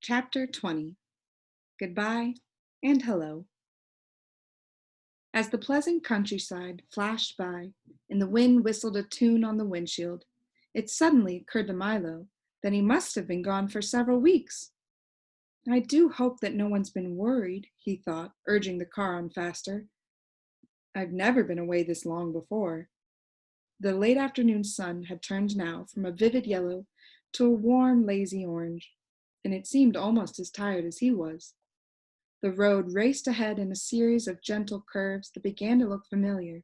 Chapter 20. Goodbye and Hello. As the pleasant countryside flashed by and the wind whistled a tune on the windshield, it suddenly occurred to Milo that he must have been gone for several weeks. I do hope that no one's been worried, he thought, urging the car on faster. I've never been away this long before. The late afternoon sun had turned now from a vivid yellow to a warm, lazy orange, and it seemed almost as tired as he was. The road raced ahead in a series of gentle curves that began to look familiar,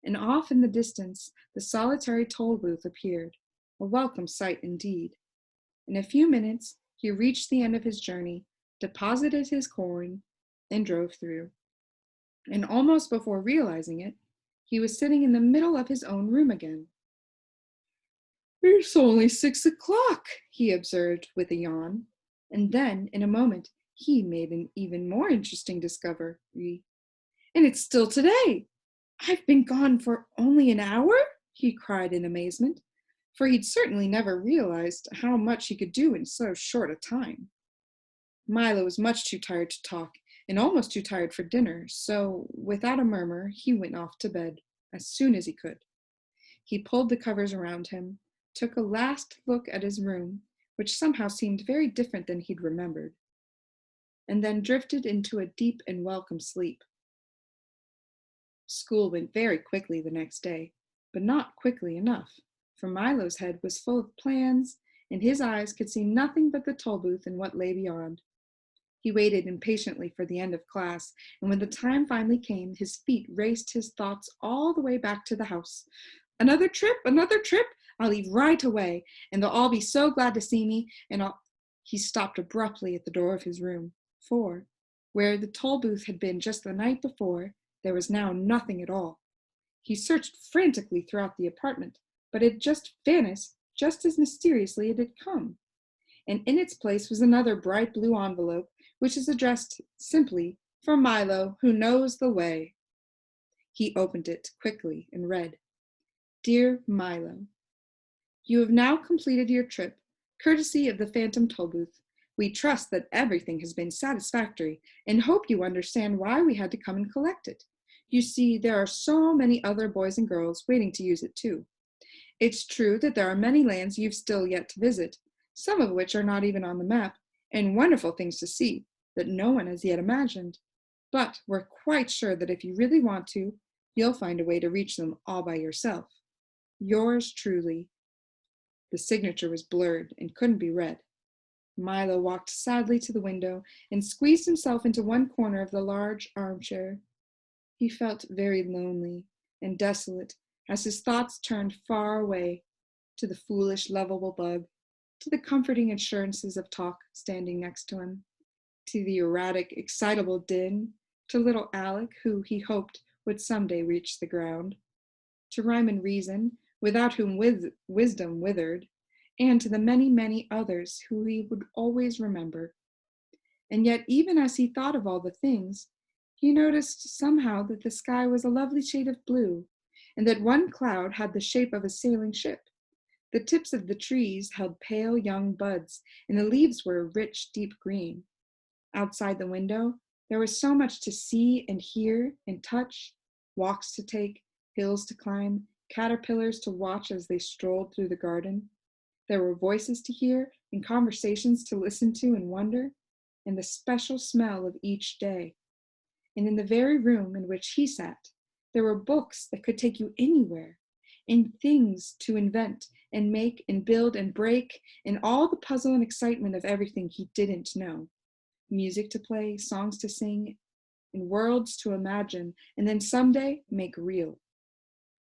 and off in the distance the solitary Tollbooth appeared, a welcome sight indeed. In a few minutes he reached the end of his journey, deposited his coin, and drove through. And almost before realizing it, he was sitting in the middle of his own room again. "It's only 6 o'clock," he observed with a yawn, and then, in a moment, he made an even more interesting discovery. "And it's still today! I've been gone for only an hour?" he cried in amazement, for he'd certainly never realized how much he could do in so short a time. Milo was much too tired to talk, and almost too tired for dinner, so, without a murmur, he went off to bed as soon as he could. He pulled the covers around him, took a last look at his room, which somehow seemed very different than he'd remembered, and then drifted into a deep and welcome sleep. School went very quickly the next day, but not quickly enough, for Milo's head was full of plans, and his eyes could see nothing but the Tollbooth and what lay beyond. He waited impatiently for the end of class, and when the time finally came, his feet raced his thoughts all the way back to the house. Another trip, another trip! I'll leave right away, and they'll all be so glad to see me, He stopped abruptly at the door of his room, for, where the Tollbooth had been just the night before, there was now nothing at all. He searched frantically throughout the apartment, but it just vanished just as mysteriously it had come. And in its place was another bright blue envelope, which is addressed simply, "For Milo, who knows the way." He opened it quickly and read, "Dear Milo, you have now completed your trip, courtesy of the Phantom Tollbooth. We trust that everything has been satisfactory and hope you understand why we had to come and collect it. You see, there are so many other boys and girls waiting to use it too. It's true that there are many lands you've still yet to visit, some of which are not even on the map, and wonderful things to see that no one has yet imagined. But we're quite sure that if you really want to, you'll find a way to reach them all by yourself. Yours truly." The signature was blurred and couldn't be read. Milo walked sadly to the window and squeezed himself into one corner of the large armchair. He felt very lonely and desolate as his thoughts turned far away, to the foolish, lovable bug, to the comforting assurances of talk standing next to him, to the erratic, excitable din, to little Alec, who he hoped would someday reach the ground, to Rhyme and Reason, without whom wisdom withered, and to the many, many others who he would always remember. And yet, even as he thought of all the things, he noticed somehow that the sky was a lovely shade of blue, and that one cloud had the shape of a sailing ship. The tips of the trees held pale young buds, and the leaves were a rich, deep green. Outside the window, there was so much to see and hear and touch, walks to take, hills to climb, caterpillars to watch as they strolled through the garden. There were voices to hear and conversations to listen to and wonder, and the special smell of each day. And in the very room in which he sat, there were books that could take you anywhere, and things to invent and make and build and break, and all the puzzle and excitement of everything he didn't know. Music to play, songs to sing, and worlds to imagine, and then someday make real.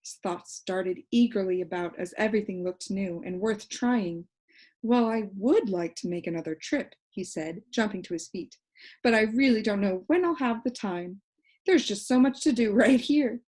His thoughts darted eagerly about as everything looked new and worth trying. "Well, I would like to make another trip," he said, jumping to his feet, "but I really don't know when I'll have the time. There's just so much to do right here.